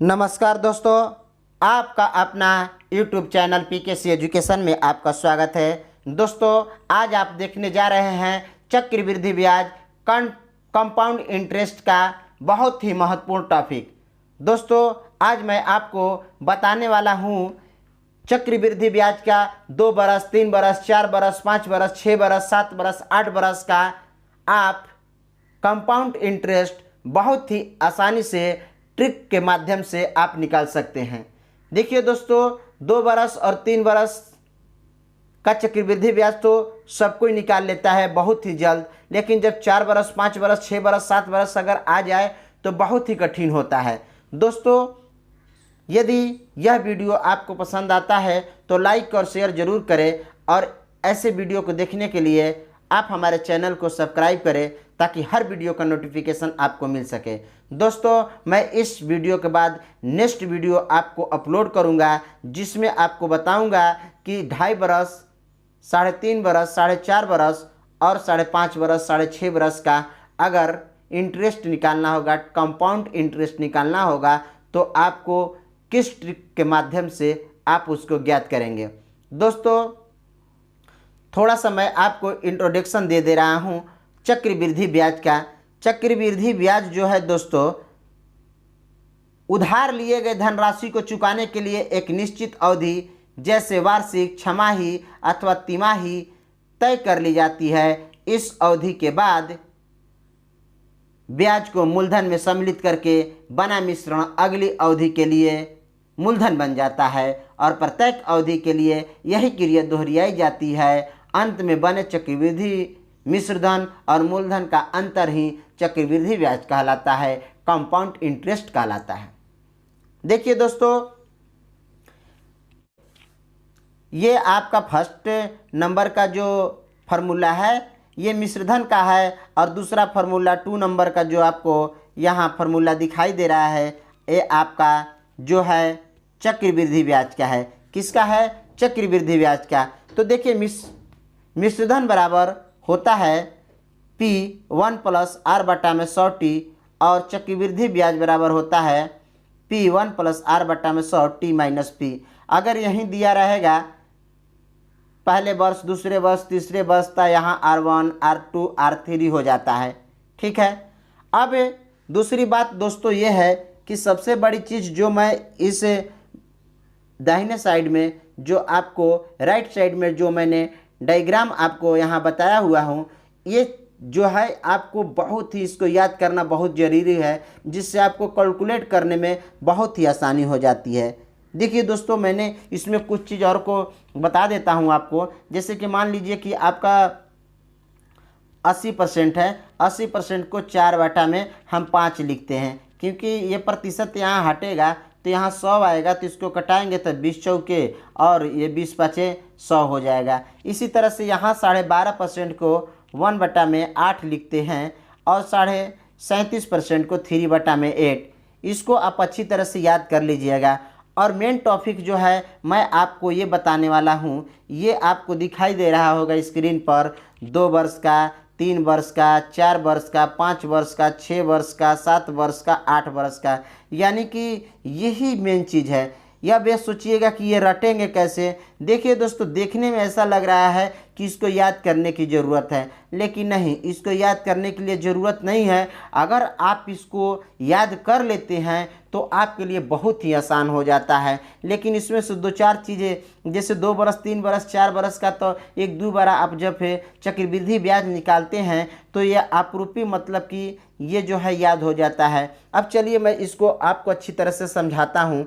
नमस्कार दोस्तों, आपका अपना YouTube चैनल PKC एजुकेशन में आपका स्वागत है। दोस्तों, आज आप देखने जा रहे हैं चक्रवृद्धि ब्याज कंपाउंड इंटरेस्ट का बहुत ही महत्वपूर्ण टॉपिक। दोस्तों, आज मैं आपको बताने वाला हूँ चक्रवृद्धि ब्याज का 2 बरस, 3 बरस, 4 बरस, 5 बरस, 6 बरस, 7 बरस, 8 बरस का आप कंपाउंड इंटरेस्ट बहुत ही आसानी से ट्रिक के माध्यम से आप निकाल सकते हैं। देखिए दोस्तों, 2 बरस और 3 बरस का चक्रवृद्धि ब्याज तो सब कोई निकाल लेता है बहुत ही जल्द, लेकिन जब 4 बरस, 5 बरस, 6 बरस, 7 बरस अगर आ जाए तो बहुत ही कठिन होता है। दोस्तों, यदि यह वीडियो आपको पसंद आता है तो लाइक और शेयर ज़रूर करें, और ऐसे वीडियो को देखने के लिए आप हमारे चैनल को सब्सक्राइब करें ताकि हर वीडियो का नोटिफिकेशन आपको मिल सके। दोस्तों, मैं इस वीडियो के बाद नेक्स्ट वीडियो आपको अपलोड करूंगा, जिसमें आपको बताऊंगा कि 2.5 बरस, 3.5 बरस, 4.5 बरस और 5.5 बरस, 6.5 बरस का अगर इंटरेस्ट निकालना होगा, कंपाउंड इंटरेस्ट निकालना होगा, तो आपको किस ट्रिक के माध्यम से आप उसको ज्ञात करेंगे। दोस्तों, थोड़ा सा मैं आपको इंट्रोडक्शन दे रहा हूँ चक्रवृद्धि ब्याज का। चक्रवृद्धि ब्याज जो है दोस्तों, उधार लिए गए धनराशि को चुकाने के लिए एक निश्चित अवधि जैसे वार्षिक, छमाही अथवा तिमाही तय कर ली जाती है। इस अवधि के बाद ब्याज को मूलधन में सम्मिलित करके बना मिश्रण अगली अवधि के लिए मूलधन बन जाता है, और प्रत्येक अवधि के लिए यही क्रिया दोहराई जाती है। अंत में बने चक्रवृद्धि मिश्रधन और मूलधन का अंतर ही चक्रवृद्धि ब्याज कहलाता है, कंपाउंड इंटरेस्ट कहलाता है। देखिए दोस्तों, ये आपका फर्स्ट नंबर का जो फार्मूला है ये मिश्रधन का है, और दूसरा फार्मूला 2 नंबर का जो आपको यहाँ फार्मूला दिखाई दे रहा है ये आपका जो है चक्रवृद्धि ब्याज का है। किसका है? चक्रवृद्धि ब्याज का। तो देखिए, मिश्रधन बराबर होता है P1 + R/100T, और चक्रवृद्धि ब्याज बराबर होता है P1 + R/100T - P। अगर यहीं दिया रहेगा पहले वर्ष, दूसरे वर्ष, तीसरे वर्ष, तो यहाँ R1, R2, R3 हो जाता है। ठीक है। अब दूसरी बात दोस्तों ये है कि सबसे बड़ी चीज़ जो मैं इस दाहिने साइड में जो आपको राइट साइड में जो मैंने डायग्राम आपको यहाँ बताया हुआ हूँ, ये जो है आपको बहुत ही इसको याद करना बहुत ज़रूरी है, जिससे आपको कैलकुलेट करने में बहुत ही आसानी हो जाती है। देखिए दोस्तों, मैंने इसमें कुछ चीज़ और को बता देता हूँ आपको। जैसे कि मान लीजिए कि आपका 80% है, 80% को 4 में हम 5 लिखते हैं, क्योंकि ये प्रतिशत यहाँ हटेगा तो यहाँ 100 आएगा, तो इसको कटाएंगे तो 20 चौके और ये 20 5 100 हो जाएगा। इसी तरह से यहाँ 12.5% को 1/8 लिखते हैं, और 37.5% को 3/8। इसको आप अच्छी तरह से याद कर लीजिएगा। और मेन टॉपिक जो है मैं आपको ये बताने वाला हूँ, ये आपको दिखाई दे रहा होगा स्क्रीन पर। 2 वर्ष का, 3 वर्ष का, 4 वर्ष का, 5 वर्ष का, 6 वर्ष का, 7 वर्ष का, 8 वर्ष का, यानी कि यही मेन चीज़ है। या बे सोचिएगा कि ये रटेंगे कैसे। देखिए दोस्तों, देखने में ऐसा लग रहा है कि इसको याद करने की ज़रूरत है, लेकिन नहीं, इसको याद करने के लिए ज़रूरत नहीं है। अगर आप इसको याद कर लेते हैं तो आपके लिए बहुत ही आसान हो जाता है। लेकिन इसमें से 2-4 चीज़ें, जैसे 2 बरस, 3 बरस, 4 बरस का तो 1-2 बार आप जब चक्रवृद्धि ब्याज निकालते हैं तो ये आपरूपी मतलब कि ये जो है याद हो जाता है। अब चलिए मैं इसको आपको अच्छी तरह से समझाता हूँ।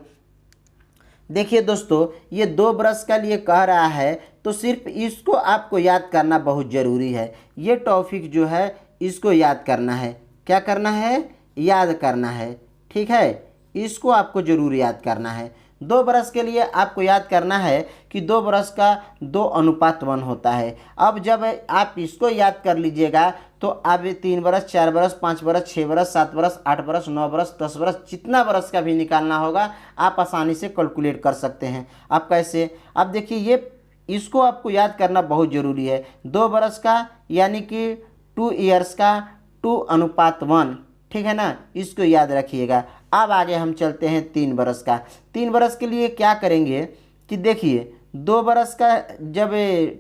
देखिए दोस्तों, ये 2 बरस का लिए कह रहा है, तो सिर्फ इसको आपको याद करना बहुत ज़रूरी है। ये टॉपिक जो है इसको याद करना है। क्या करना है? याद करना है। ठीक है, इसको आपको ज़रूर याद करना है। 2 बरस के लिए आपको याद करना है कि 2 बरस का 2:1 होता है। अब जब आप इसको याद कर लीजिएगा तो अब 3 बरस, 4 बरस, 5 बरस, 6 बरस, 7 बरस, 8 बरस, 9 बरस, 10 बरस, जितना बरस का भी निकालना होगा आप आसानी से कैलकुलेट कर सकते हैं। आप कैसे? अब देखिए, ये इसको आपको याद करना बहुत ज़रूरी है। 2 बरस का यानी कि 2 ईयर्स का 2:1, ठीक है ना, इसको याद रखिएगा। अब आगे हम चलते हैं 3 बरस का। 3 बरस के लिए क्या करेंगे कि देखिए 2 बरस का जब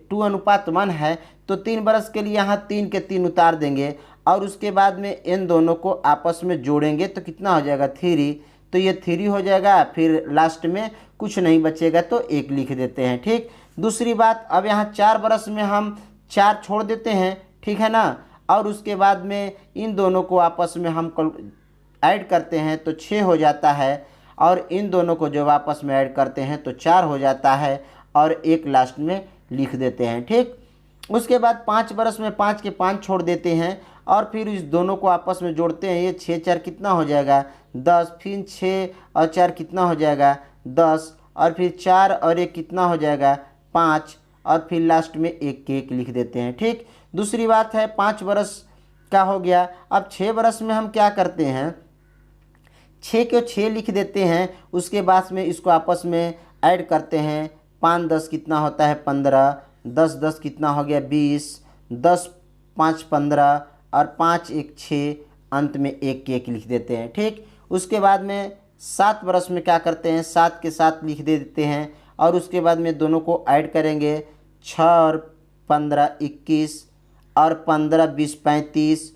2:1 है तो 3 बरस के लिए यहाँ 3 के 3 उतार देंगे और उसके बाद में इन दोनों को आपस में जोड़ेंगे तो कितना हो जाएगा 3, तो ये 3 हो जाएगा। फिर लास्ट में कुछ नहीं बचेगा तो 1 लिख देते हैं। ठीक, दूसरी बात, अब यहाँ 4 बरस में हम 4 छोड़ देते हैं, ठीक है ना, और उसके बाद में इन दोनों को आपस में हम ऐड करते हैं तो 6 हो जाता है और इन दोनों को जब आपस में ऐड करते हैं तो 4 हो जाता है और 1 लास्ट में लिख देते हैं। ठीक, उसके बाद 5 बरस में 5 के 5 छोड़ देते हैं और फिर इस दोनों को आपस में जोड़ते हैं। ये 6 4 कितना हो जाएगा 10, फिर 6 और 4 कितना हो जाएगा 10, और फिर 4 और 1 कितना हो जाएगा 5, और फिर लास्ट में 1 के 1 लिख देते हैं। ठीक, दूसरी बात है 5 बरस का हो गया। अब 6 बरस में हम क्या करते हैं, 6 के 6 लिख देते हैं, उसके बाद में इसको आपस में ऐड करते हैं। 5 10 कितना होता है 15, 10 10 कितना हो गया 20, 10 5 15 और 5 1 6, अंत में 1 के 1 लिख देते हैं। ठीक, उसके बाद में 7 बरस में क्या करते हैं, 7 के 7 लिख देते हैं और उसके बाद में दोनों को ऐड करेंगे। 6 और 15 21 और 15 20 35,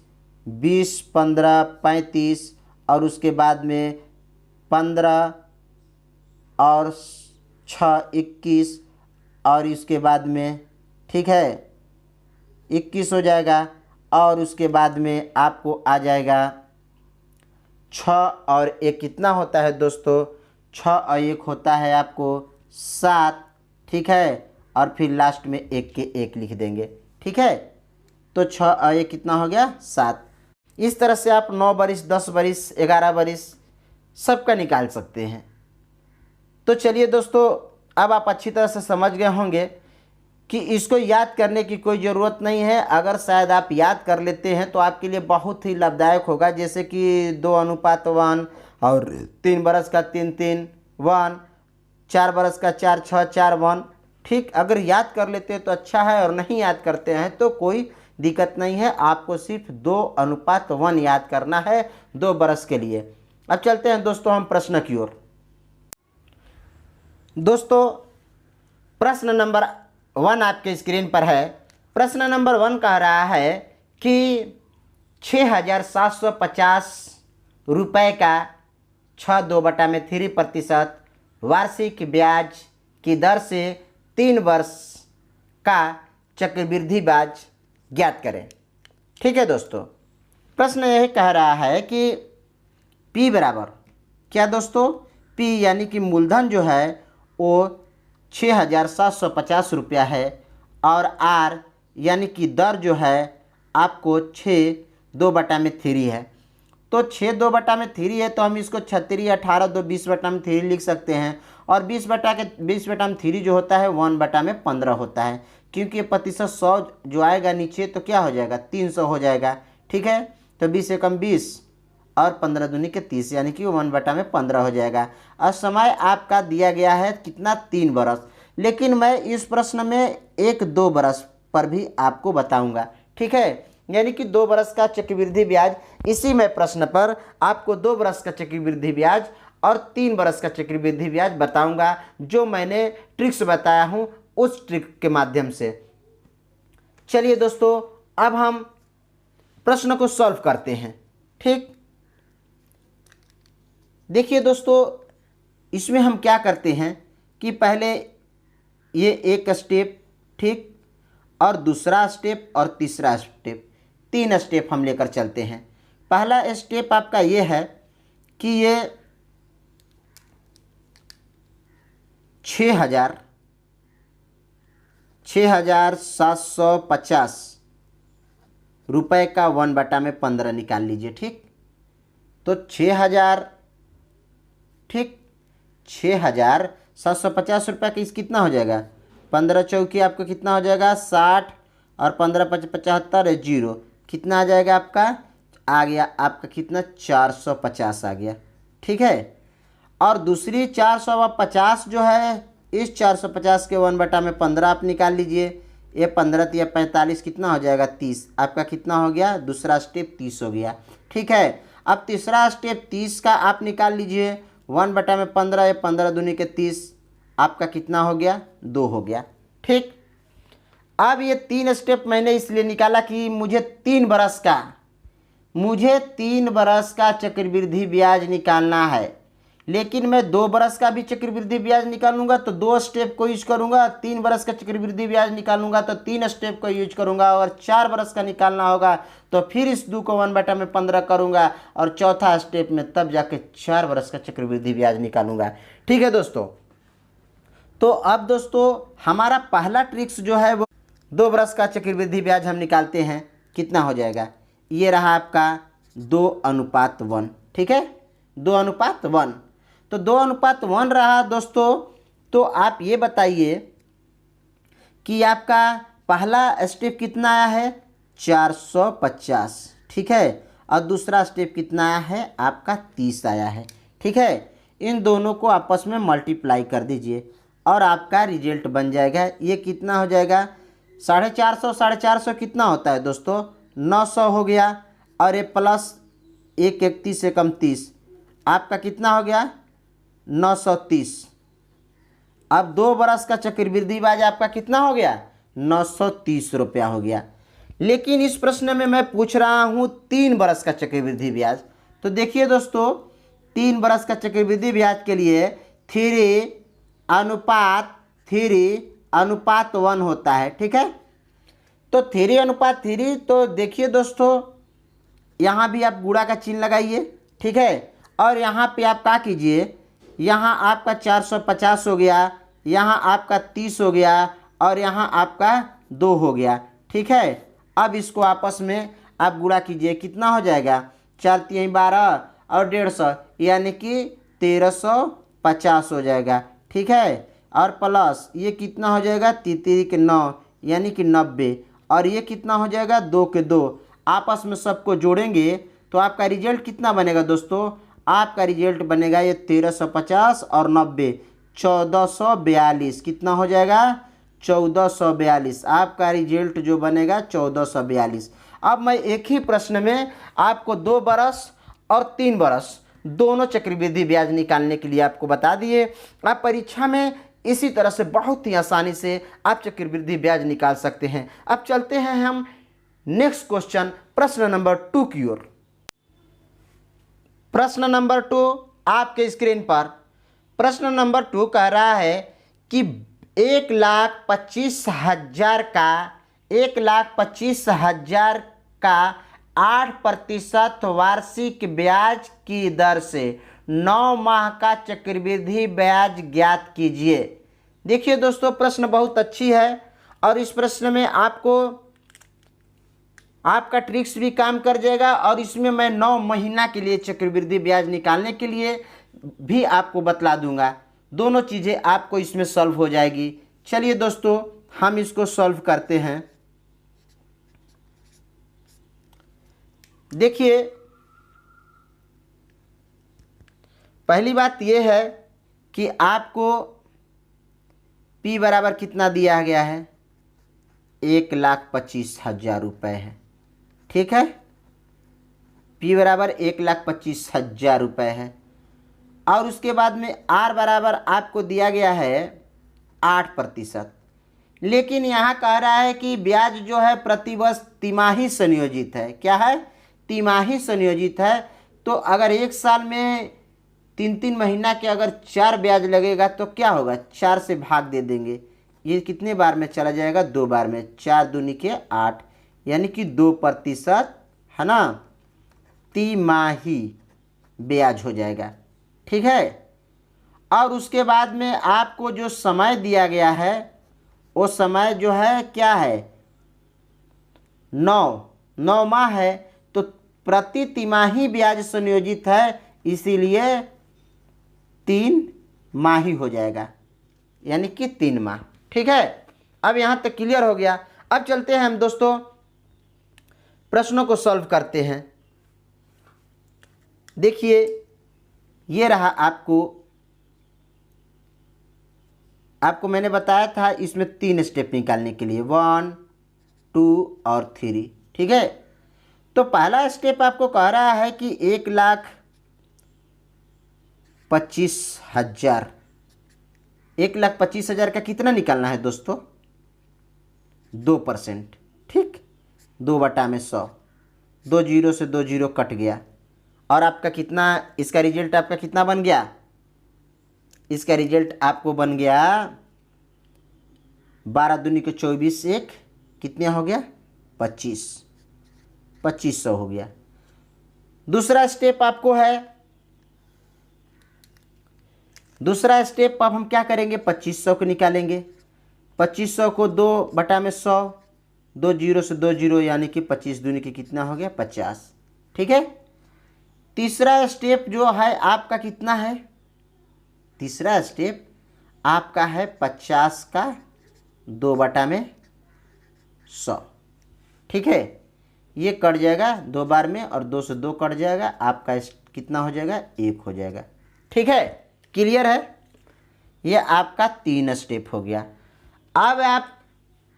20 15 35 और उसके बाद में 15 और 6 21 और इसके बाद में, ठीक है, 21 हो जाएगा और उसके बाद में आपको आ जाएगा 6 और 1 कितना होता है दोस्तों, 6 और 1 होता है आपको 7, ठीक है, और फिर लास्ट में 1 के 1 लिख देंगे। ठीक है, तो 6 और 1 कितना हो गया 7। इस तरह से आप 9 बरिस 10 बरिस 11 बरिस सबका निकाल सकते हैं। तो चलिए दोस्तों, अब आप अच्छी तरह से समझ गए होंगे कि इसको याद करने की कोई ज़रूरत नहीं है। अगर शायद आप याद कर लेते हैं तो आपके लिए बहुत ही लाभदायक होगा। जैसे कि 2:1 और 3 बरस का 3 3 1, 4 बरस का 4 6 4 1। ठीक, अगर याद कर लेते हैं तो अच्छा है और नहीं याद करते हैं तो कोई दिक्कत नहीं है। आपको सिर्फ 2:1 याद करना है 2 बरस के लिए। अब चलते हैं दोस्तों हम प्रश्न की ओर। दोस्तों, प्रश्न नंबर 1 आपके स्क्रीन पर है। प्रश्न नंबर 1 कह रहा है कि 6,750 रुपये का 6/2/3% वार्षिक ब्याज की दर से 3 वर्ष का चक्रवृद्धि ब्याज ज्ञात करें। ठीक है दोस्तों, प्रश्न यह कह रहा है कि P बराबर क्या दोस्तों, P यानी कि मूलधन जो है वो 6,750 रुपया है और R यानी कि दर जो है आपको 6/2/3 है। तो 6/2/3 है तो हम इसको 36 18 2 20/3 लिख सकते हैं और 20/3 जो होता है 1/15 होता है, क्योंकि ये प्रतिशत 100 जो आएगा नीचे तो क्या हो जाएगा 300 हो जाएगा। ठीक है, तो 20 से कम 20 और 15 दूनी के 30 यानी कि 1/15 हो जाएगा। और समय आपका दिया गया है कितना 3 बरस, लेकिन मैं इस प्रश्न में 1-2 बरस पर भी आपको बताऊंगा। ठीक है, यानी कि 2 बरस का चक्रवृद्धि ब्याज, इसी में प्रश्न पर आपको 2 बरस का चक्रवृद्धि ब्याज और 3 बरस का चक्रवृद्धि ब्याज बताऊंगा, जो मैंने ट्रिक्स बताया हूं उस ट्रिक के माध्यम से। चलिए दोस्तों, अब हम प्रश्न को सॉल्व करते हैं। ठीक, देखिए दोस्तों, इसमें हम क्या करते हैं कि पहले ये एक स्टेप, ठीक, और दूसरा स्टेप और तीसरा स्टेप, 3 स्टेप हम लेकर चलते हैं। पहला स्टेप आपका ये है कि ये 6,750 रुपये का 1/15 निकाल लीजिए। ठीक, तो 6,000, ठीक, 6,750 रुपये का इस कितना हो जाएगा 15 चौकी आपका कितना हो जाएगा 60 और 15 5 75 0, कितना आ जाएगा आपका, आ गया आपका कितना 450 आ गया। ठीक है, और दूसरी 450 जो है, इस 450 के 1/15 आप निकाल लीजिए। ये 15 या 45 कितना हो जाएगा 30, आपका कितना हो गया, दूसरा स्टेप 30 हो गया। ठीक है, अब तीसरा स्टेप 30 का आप निकाल लीजिए। 1/15 है, 15 दूनी के 30, आपका कितना हो गया? 2 हो गया। ठीक, अब ये 3 स्टेप मैंने इसलिए निकाला कि मुझे 3 बरस का चक्रवृद्धि ब्याज निकालना है, लेकिन मैं 2 बरस का भी चक्रवृद्धि ब्याज निकालूंगा तो 2 स्टेप को यूज करूंगा, 3 बरस का चक्रवृद्धि ब्याज निकालूंगा तो 3 स्टेप को यूज करूंगा, और 4 बरस का निकालना होगा तो फिर इस 2 को 1/15 करूंगा, और चौथा स्टेप में तब जाके 4 बरस का चक्रवृद्धि ब्याज निकालूंगा। ठीक है दोस्तों, तो अब दोस्तों हमारा पहला ट्रिक्स जो है वो 2 बरस का चक्रवृद्धि ब्याज हम निकालते हैं। कितना हो जाएगा? ये रहा आपका 2:1। ठीक है, 2:1। तो 2:1 रहा दोस्तों। तो आप ये बताइए कि आपका पहला स्टेप कितना आया है? 450। ठीक है, और दूसरा स्टेप कितना आया है? आपका 30 आया है। ठीक है, इन दोनों को आपस में मल्टीप्लाई कर दीजिए और आपका रिजल्ट बन जाएगा। ये कितना हो जाएगा? 450 कितना होता है दोस्तों? 900 हो गया, और ये प्लस 1 से कम 30, आपका कितना हो गया? 930। अब 2 बरस का चक्रवृद्धि ब्याज आपका कितना हो गया? 930 रुपया हो गया। लेकिन इस प्रश्न में मैं पूछ रहा हूँ 3 बरस का चक्रवृद्धि ब्याज। तो देखिए दोस्तों, 3 बरस का चक्रवृद्धि ब्याज के लिए 3:1 होता है। ठीक है, तो 3:3, तो देखिए दोस्तों यहाँ भी आप गुणा का चिन्ह लगाइए। ठीक है, और यहाँ पे आप क्या कीजिए, यहाँ आपका 450 हो गया, यहाँ आपका 30 हो गया, और यहाँ आपका 2 हो गया। ठीक है, अब इसको आपस में आप गुणा कीजिए। कितना हो जाएगा? 4×3 12 और 150, यानी कि 1350 हो जाएगा। ठीक है, और प्लस ये कितना हो जाएगा? 3×3 के 9, यानी कि 90, और ये कितना हो जाएगा? 2 के 2। आपस में सबको जोड़ेंगे तो आपका रिजल्ट कितना बनेगा दोस्तों? आपका रिजल्ट बनेगा ये 1350 और 90, 1442। कितना हो जाएगा? 1442। आपका रिजल्ट जो बनेगा 1442। अब मैं एक ही प्रश्न में आपको 2 बरस और 3 बरस दोनों चक्रवृद्धि ब्याज निकालने के लिए आपको बता दिए। आप परीक्षा में इसी तरह से बहुत ही आसानी से आप चक्रवृद्धि ब्याज निकाल सकते हैं। अब चलते हैं हम नेक्स्ट क्वेश्चन, प्रश्न नंबर 2 की ओर। प्रश्न नंबर 2 आपके स्क्रीन पर। प्रश्न नंबर 2 कह रहा है कि 1,25,000 का 8% वार्षिक ब्याज की दर से 9 माह का चक्रवृद्धि ब्याज ज्ञात कीजिए। देखिए दोस्तों, प्रश्न बहुत अच्छी है, और इस प्रश्न में आपका ट्रिक्स भी काम कर जाएगा, और इसमें मैं 9 महीना के लिए चक्रवृद्धि ब्याज निकालने के लिए भी आपको बतला दूंगा। दोनों चीज़ें आपको इसमें सॉल्व हो जाएगी। चलिए दोस्तों, हम इसको सॉल्व करते हैं। देखिए, पहली बात यह है कि आपको P बराबर कितना दिया गया है? 1,25,000 रुपये है। ठीक है, P बराबर 1,25,000 रुपये है, और उसके बाद में R बराबर आपको दिया गया है 8%। लेकिन यहाँ कह रहा है कि ब्याज जो है प्रतिवर्ष तिमाही संयोजित है। क्या है? तिमाही संयोजित है। तो अगर एक साल में 3-3 महीना के अगर 4 ब्याज लगेगा तो क्या होगा? 4 से भाग दे देंगे। ये कितने बार में चला जाएगा? 2 बार में। 4 दूनी के 8, यानी कि 2% है ना, तिमाही ब्याज हो जाएगा। ठीक है, और उसके बाद में आपको जो समय दिया गया है वो समय जो है क्या है? 9 माह है, तो प्रति तिमाही ब्याज संयोजित है, इसीलिए 3 माही हो जाएगा, यानी कि 3 माह। ठीक है, अब यहाँ तक क्लियर हो गया। अब चलते हैं हम दोस्तों प्रश्नों को सॉल्व करते हैं। देखिए, ये रहा आपको मैंने बताया था इसमें 3 स्टेप निकालने के लिए, 1, 2 और 3। ठीक है, तो पहला स्टेप आपको कह रहा है कि 1,25,000, 1,25,000 का कितना निकालना है दोस्तों? 2%। ठीक, 2/100, 2 जीरो से 2 जीरो कट गया और आपका कितना, इसका रिजल्ट आपका कितना बन गया? इसका रिजल्ट आपको बन गया 12 दूनी को 24, एक कितने हो गया? 2500 हो गया। दूसरा स्टेप आपको है, दूसरा स्टेप अब हम क्या करेंगे? 2500 को निकालेंगे। 2500 को 2/100, 2 जीरो से 2 जीरो, यानी कि 25 दूनी की कितना हो गया? 50। ठीक है। तीसरा स्टेप जो है आपका कितना है? तीसरा स्टेप आपका है 50 का 2/100। ठीक है, ये कट जाएगा 2 बार में और 2 से 2 कट जाएगा, आपका कितना हो जाएगा? 1 हो जाएगा। ठीक है, क्लियर है? ये आपका 3 स्टेप हो गया। अब आप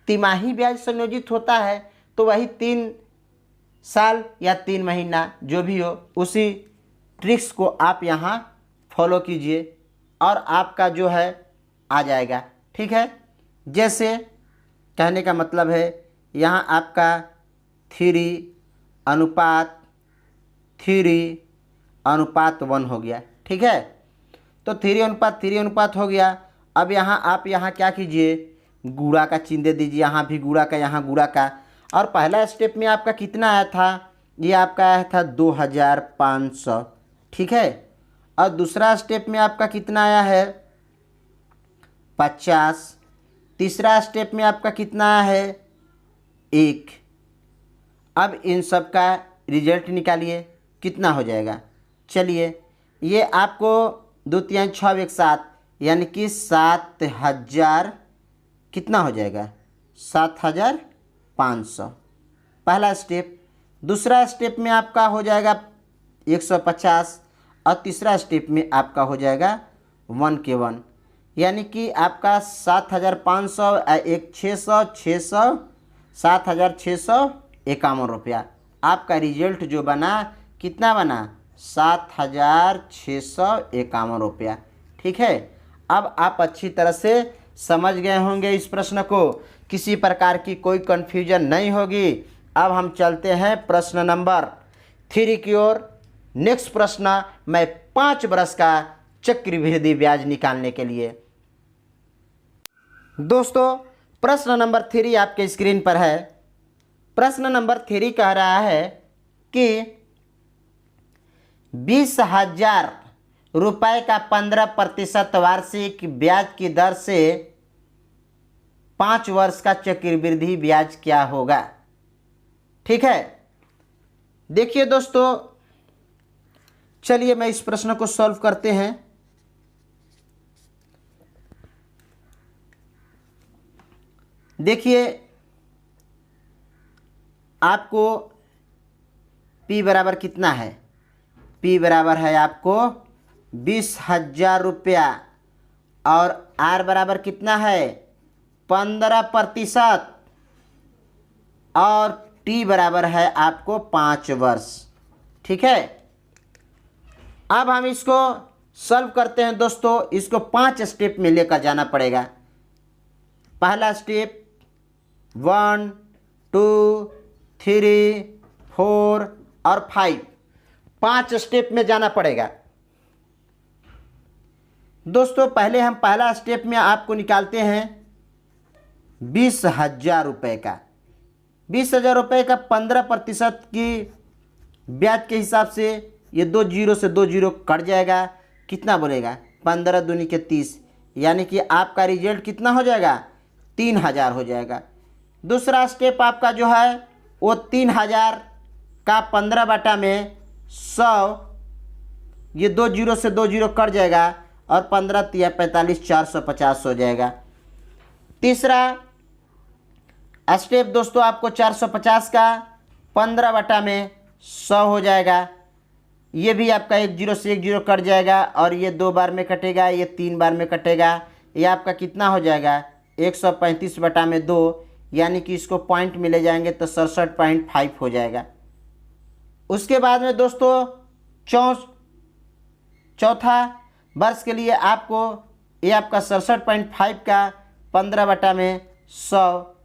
तिमाही ब्याज संयोजित होता है तो वही 3 साल या 3 महीना जो भी हो, उसी ट्रिक्स को आप यहाँ फॉलो कीजिए और आपका जो है आ जाएगा। ठीक है, जैसे कहने का मतलब है यहाँ आपका 3:1 हो गया। ठीक है, तो 3:3 हो गया। अब यहाँ आप यहाँ क्या कीजिए? गुणा का चिन्ह दे दीजिए, यहाँ भी गुणा का, यहाँ गुणा का। और पहला स्टेप में आपका कितना आया था? ये आपका आया था 2,500। ठीक है, और दूसरा स्टेप में आपका कितना आया है? 50। तीसरा स्टेप में आपका कितना आया है? 1। अब इन सब का रिजल्ट निकालिए, कितना हो जाएगा? चलिए, ये आपको 2 3 6 एक साथ, यानी कि 7,000 कितना हो जाएगा? 7,500 पहला स्टेप। दूसरा स्टेप में आपका हो जाएगा 150 और तीसरा स्टेप में आपका हो जाएगा 1 के 1, यानी कि आपका 7,500 एक 600 7,651 रुपया। आपका रिजल्ट जो बना कितना बना? 7,651 रुपया। ठीक है, अब आप अच्छी तरह से समझ गए होंगे इस प्रश्न को, किसी प्रकार की कोई कन्फ्यूजन नहीं होगी। अब हम चलते हैं प्रश्न नंबर 3 की ओर। नेक्स्ट प्रश्न मैं 5 वर्ष का चक्रवृद्धि ब्याज निकालने के लिए। दोस्तों, प्रश्न नंबर 3 आपके स्क्रीन पर है। प्रश्न नंबर 3 कह रहा है कि 20,000 रुपये का 15% वार्षिक ब्याज की दर से 5 वर्ष का चक्रवृद्धि ब्याज क्या होगा? ठीक है, देखिए दोस्तों, चलिए मैं इस प्रश्न को सॉल्व करते हैं। देखिए, आपको P बराबर कितना है? P बराबर है आपको 20,000 रुपया और R बराबर कितना है? 15% और T बराबर है आपको 5 वर्ष। ठीक है, अब हम इसको सॉल्व करते हैं दोस्तों। इसको 5 स्टेप में लेकर जाना पड़ेगा। पहला स्टेप 1 2 3 4 और 5, 5 स्टेप में जाना पड़ेगा दोस्तों। पहले हम पहला स्टेप में आपको निकालते हैं 20,000 रुपये का। 20,000 रुपये का 15% की ब्याज के हिसाब से ये 2 जीरो से 2 जीरो कट जाएगा, कितना बोलेगा? 15 दूनी के 30, यानी कि आपका रिजल्ट कितना हो जाएगा? 3,000 हो जाएगा। दूसरा स्टेप आपका जो है वो 3,000 का 15/100, ये 2 जीरो से 2 जीरो कट जाएगा और 15 तिया 45, 450 हो जाएगा। तीसरा स्टेप दोस्तों आपको 450 का 15/100 हो जाएगा। ये भी आपका 1 जीरो से 1 जीरो कट जाएगा और ये 2 बार में कटेगा, ये 3 बार में कटेगा। ये आपका कितना हो जाएगा? 135/2, यानी कि इसको पॉइंट में ले जाएंगे तो 67.5 हो जाएगा। उसके बाद में दोस्तों चौथा वर्ष के लिए आपको ये आपका 67.5 का 15/100,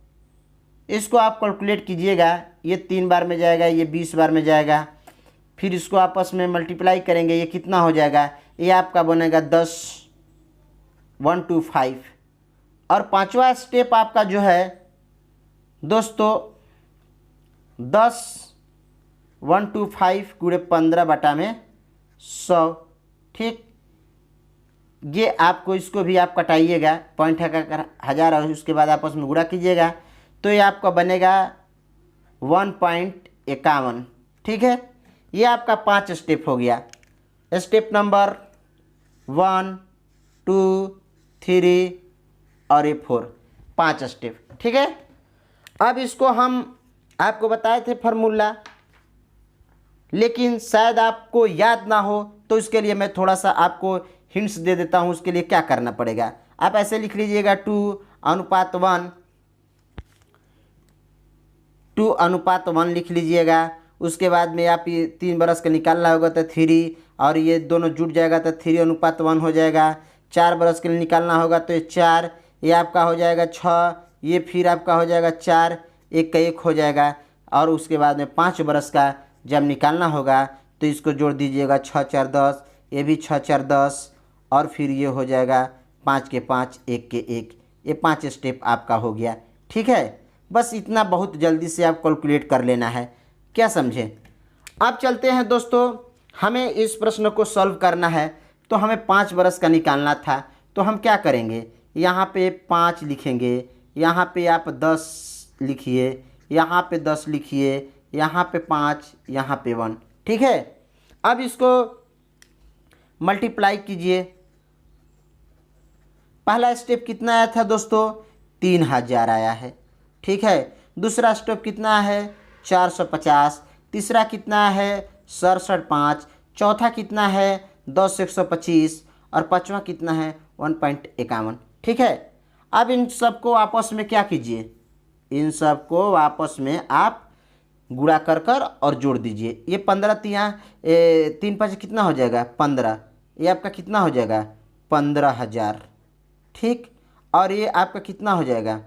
इसको आप कैलकुलेट कीजिएगा। ये 3 बार में जाएगा, ये 20 बार में जाएगा, फिर इसको आपस में मल्टीप्लाई करेंगे, ये कितना हो जाएगा, ये आपका बनेगा 10 125। और पांचवा स्टेप आपका जो है दोस्तों 10 125 गुणे 15/100, ठीक। ये आपको इसको भी आप कटाइएगा, पॉइंट है हज़ार, और उसके बाद आपस में गुणा कीजिएगा, तो ये आपका बनेगा 1.51, ठीक है। ये आपका 5 स्टेप हो गया। स्टेप नंबर 1 2 3 और ये 4, 5 स्टेप, ठीक है। अब इसको हम आपको बताए थे फार्मूला, लेकिन शायद आपको याद ना हो, तो इसके लिए मैं थोड़ा सा आपको हिंट्स दे देता हूँ। उसके लिए क्या करना पड़ेगा, आप ऐसे लिख लीजिएगा 2:1, 2:1 लिख लीजिएगा। उसके बाद में आप ये 3 बरस का निकालना होगा तो 3, और ये दोनों जुट जाएगा तो 3:1 हो जाएगा। 4 बरस के लिए निकालना होगा तो ये 4, ये आपका हो जाएगा 6, ये फिर आपका हो जाएगा 4, 1 का 1 हो जाएगा। और उसके बाद में 5 बरस का जब निकालना होगा तो इसको जोड़ दीजिएगा, 6 4 10, ये भी 6 4 10, और फिर ये हो जाएगा 5 के 5 1 के 1। ये 5 स्टेप आपका हो गया, ठीक है। बस इतना बहुत जल्दी से आप कैलकुलेट कर लेना है, क्या समझे। अब चलते हैं दोस्तों, हमें इस प्रश्न को सॉल्व करना है, तो हमें 5 बरस का निकालना था। तो हम क्या करेंगे, यहाँ पे 5 लिखेंगे, यहाँ पे आप 10 लिखिए, यहाँ पे 10 लिखिए, यहाँ पे 5, यहाँ पे 1, ठीक है। अब इसको मल्टीप्लाई कीजिए। पहला स्टेप कितना आया था दोस्तों, 3000 आया है, ठीक है। दूसरा स्टेप कितना है, 450। तीसरा कितना है, 67.5। चौथा कितना है, 10 125। और पाँचवा कितना है, 1.51, ठीक है। अब इन सबको आपस में क्या कीजिए, इन सबको आपस में आप गुणा कर कर और जोड़ दीजिए। ये 15 3 5 कितना हो जाएगा, 15, ये आपका कितना हो जाएगा, 15,000, ठीक। और ये आपका कितना हो जाएगा,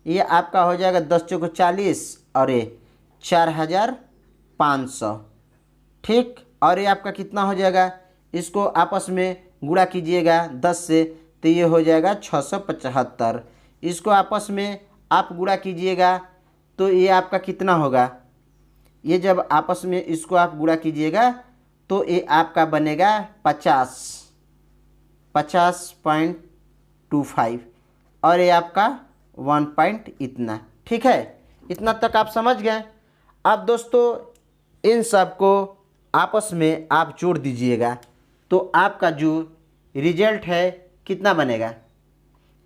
ये आपका हो जाएगा 10 चौको 40, और ये 4,500, ठीक। और ये आपका कितना हो जाएगा, इसको आपस में गुणा कीजिएगा 10 से, तो ये हो जाएगा 675। इसको आपस में आप गुणा कीजिएगा तो ये आपका कितना होगा, ये जब आपस में इसको आप गुणा कीजिएगा तो ये आपका बनेगा 50.25, और ये आपका 1 पॉइंट इतना, ठीक है। इतना तक आप समझ गए। अब दोस्तों इन सब को आपस में आप जोड़ दीजिएगा, तो आपका जो रिजल्ट है कितना बनेगा,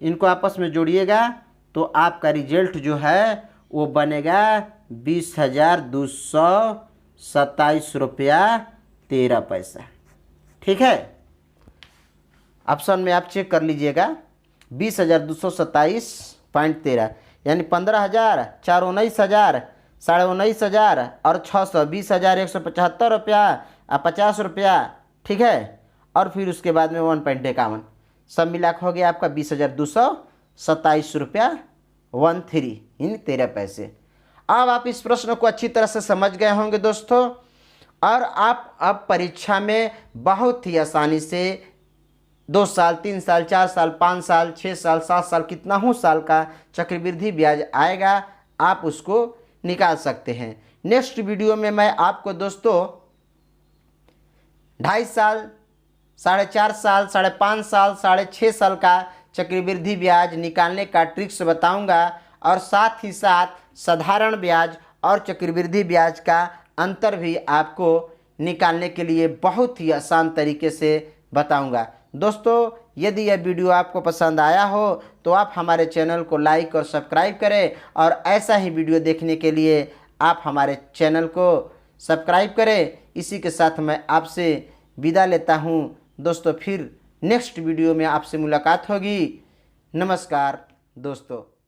इनको आपस में जोड़िएगा तो आपका रिजल्ट जो है वो बनेगा 20,227 रुपया 13 पैसा, ठीक है। ऑप्शन में आप चेक कर लीजिएगा, 20,227.13, यानी 15,000, 4 19,000, 19,500 और 600, 20,175 रुपया और 50 रुपया, ठीक है। और फिर उसके बाद में 1.51, सब मिला हो गया आपका 20,227 रुपया 13 पैसे। अब आप इस प्रश्न को अच्छी तरह से समझ गए होंगे दोस्तों, और आप अब परीक्षा में बहुत ही आसानी से 2 साल 3 साल 4 साल 5 साल 6 साल 7 साल कितना ही साल का चक्रवृद्धि ब्याज आएगा, आप उसको निकाल सकते हैं। नेक्स्ट वीडियो में मैं आपको दोस्तों 2.5 साल 4.5 साल 5.5 साल 6.5 साल का चक्रवृद्धि ब्याज निकालने का ट्रिक्स बताऊंगा, और साथ ही साथ साधारण ब्याज और चक्रवृद्धि ब्याज का अंतर भी आपको निकालने के लिए बहुत ही आसान तरीके से बताऊंगा। दोस्तों यदि यह वीडियो आपको पसंद आया हो तो आप हमारे चैनल को लाइक और सब्सक्राइब करें, और ऐसा ही वीडियो देखने के लिए आप हमारे चैनल को सब्सक्राइब करें। इसी के साथ मैं आपसे विदा लेता हूं दोस्तों, फिर नेक्स्ट वीडियो में आपसे मुलाकात होगी। नमस्कार दोस्तों।